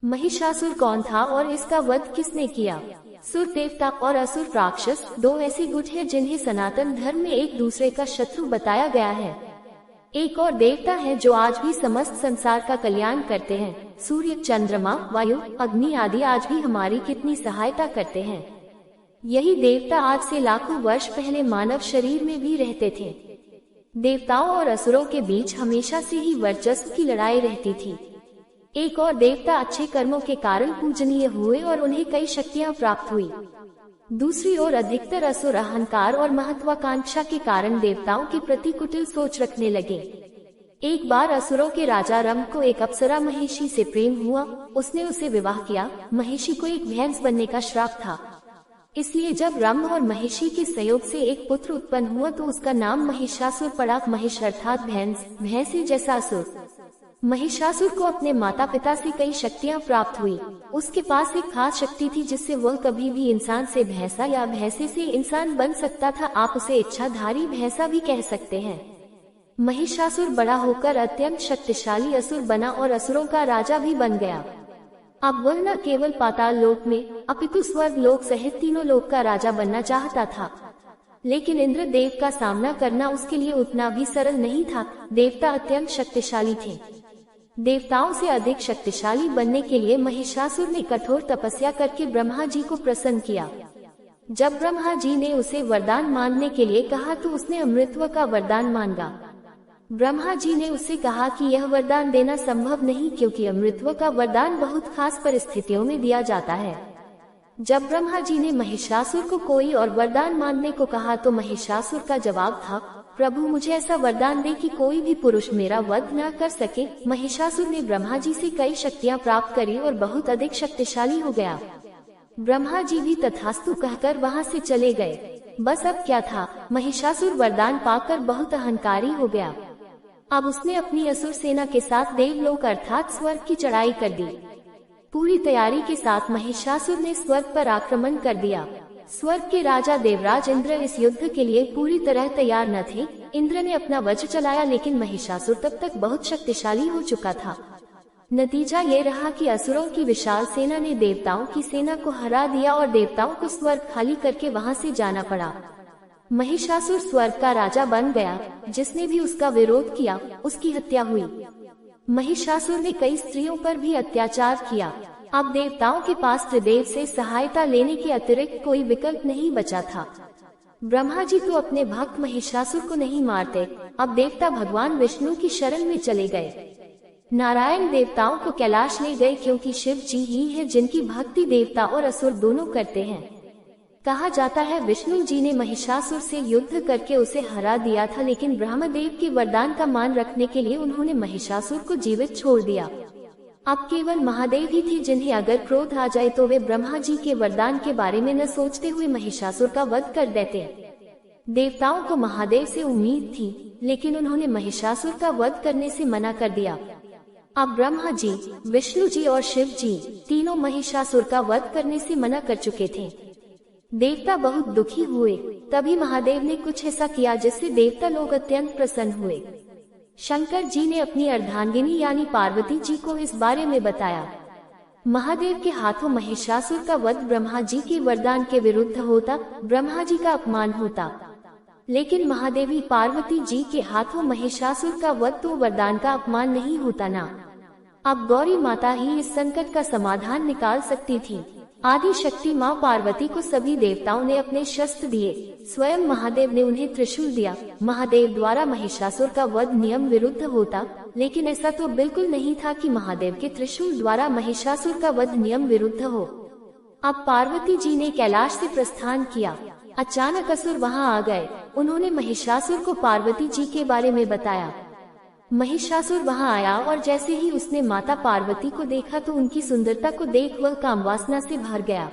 महिषासुर कौन था और इसका वध किसने किया? सुर देवता और असुर राक्षस दो ऐसे गुट हैं जिन्हें सनातन धर्म में एक दूसरे का शत्रु बताया गया है। एक और देवता है जो आज भी समस्त संसार का कल्याण करते हैं। सूर्य, चंद्रमा, वायु, अग्नि आदि आज भी हमारी कितनी सहायता करते हैं। यही देवता आज से लाखों वर्ष पहले मानव शरीर में भी रहते थे। देवताओं और असुरों के बीच हमेशा से ही वर्चस्व की लड़ाई रहती थी। एक और देवता अच्छे कर्मों के कारण पूजनीय हुए और उन्हें कई शक्तियां प्राप्त हुई। दूसरी ओर अधिकतर असुर अहंकार और महत्वाकांक्षा के कारण देवताओं के प्रति कुटिल सोच रखने लगे। एक बार असुरों के राजा रंभ को एक अप्सरा महिषी से प्रेम हुआ। उसने उसे विवाह किया। महिषी को एक भैंस बनने का श्राप था, इसलिए जब रंभ और महिषी के संयोग से एक पुत्र उत्पन्न हुआ तो उसका नाम महिषासुर पड़ा। महिष अर्थात भैंस, भैंसे जैसा असुर। महिषासुर को अपने माता पिता से कई शक्तियां प्राप्त हुई। उसके पास एक खास शक्ति थी जिससे वह कभी भी इंसान से भैंसा या भैंसे से इंसान बन सकता था। आप उसे इच्छाधारी भैंसा भी कह सकते हैं। महिषासुर बड़ा होकर अत्यंत शक्तिशाली असुर बना और असुरों का राजा भी बन गया। अब वह न केवल पाताल लोक में अपितु स्वर्ग लोक सहित तीनों लोक का राजा बनना चाहता था, लेकिन इंद्रदेव का सामना करना उसके लिए उतना भी सरल नहीं था। देवता अत्यंत शक्तिशाली थे। देवताओं से अधिक शक्तिशाली बनने के लिए महिषासुर ने कठोर तपस्या करके ब्रह्मा जी को प्रसन्न किया। जब ब्रह्मा जी ने उसे वरदान मांगने के लिए कहा तो उसने अमृतत्व का वरदान मांगा। ब्रह्मा जी ने उससे कहा कि यह वरदान देना संभव नहीं, क्योंकि अमृतत्व का वरदान बहुत खास परिस्थितियों में दिया जाता है। जब ब्रह्मा जी ने महिषासुर को कोई और वरदान मांगने को कहा तो महिषासुर का जवाब था, प्रभु मुझे ऐसा वरदान दे कि कोई भी पुरुष मेरा वध न कर सके। महिषासुर ने ब्रह्मा जी से कई शक्तियां प्राप्त करी और बहुत अधिक शक्तिशाली हो गया। ब्रह्मा जी भी तथास्तु कहकर वहां से चले गए। बस अब क्या था, महिषासुर वरदान पाकर बहुत अहंकारी हो गया। अब उसने अपनी असुर सेना के साथ देवलोक अर्थात स्वर्ग की चढ़ाई कर दी। पूरी तैयारी के साथ महिषासुर ने स्वर्ग पर आक्रमण कर दिया। स्वर्ग के राजा देवराज इंद्र इस युद्ध के लिए पूरी तरह तैयार न थे। इंद्र ने अपना वज्र चलाया, लेकिन महिषासुर तब तक बहुत शक्तिशाली हो चुका था। नतीजा ये रहा कि असुरों की विशाल सेना ने देवताओं की सेना को हरा दिया और देवताओं को स्वर्ग खाली करके वहां से जाना पड़ा। महिषासुर स्वर्ग का राजा बन गया। जिसने भी उसका विरोध किया उसकी हत्या हुई। महिषासुर ने कई स्त्रियों पर भी अत्याचार किया। अब देवताओं के पास त्रिदेव से सहायता लेने के अतिरिक्त कोई विकल्प नहीं बचा था। ब्रह्मा जी तो अपने भक्त महिषासुर को नहीं मारते। अब देवता भगवान विष्णु की शरण में चले गए। नारायण देवताओं को कैलाश ले गए, क्योंकि शिव जी ही है जिनकी भक्ति देवता और असुर दोनों करते हैं। कहा जाता है विष्णु जी ने महिषासुर से युद्ध करके उसे हरा दिया था, लेकिन ब्रह्मदेव के वरदान का मान रखने के लिए उन्होंने महिषासुर को जीवित छोड़ दिया। अब केवल महादेव ही थे जिन्हें अगर क्रोध आ जाए तो वे ब्रह्मा जी के वरदान के बारे में न सोचते हुए महिषासुर का वध कर देते। देवताओं को महादेव से उम्मीद थी, लेकिन उन्होंने महिषासुर का वध करने से मना कर दिया। अब ब्रह्मा जी, विष्णु जी और शिव जी तीनों महिषासुर का वध करने से मना कर चुके थे। देवता बहुत दुखी हुए। तभी महादेव ने कुछ ऐसा किया जिससे देवता लोग अत्यंत प्रसन्न हुए। शंकर जी ने अपनी अर्धांगिनी यानी पार्वती जी को इस बारे में बताया। महादेव के हाथों महिषासुर का वध ब्रह्मा जी के वरदान के विरुद्ध होता, ब्रह्मा जी का अपमान होता। लेकिन महादेवी पार्वती जी के हाथों महिषासुर का वध तो वरदान का अपमान नहीं होता ना। अब गौरी माता ही इस संकट का समाधान निकाल सकती थी। आदि शक्ति माँ पार्वती को सभी देवताओं ने अपने शस्त्र दिए। स्वयं महादेव ने उन्हें त्रिशूल दिया। महादेव द्वारा महिषासुर का वध नियम विरुद्ध होता, लेकिन ऐसा तो बिल्कुल नहीं था कि महादेव के त्रिशूल द्वारा महिषासुर का वध नियम विरुद्ध हो। अब पार्वती जी ने कैलाश से प्रस्थान किया। अचानक असुर वहां आ गए। उन्होंने महिषासुर को पार्वती जी के बारे में बताया। महिषासुर वहां आया और जैसे ही उसने माता पार्वती को देखा तो उनकी सुंदरता को देख वह कामवासना से भर गया।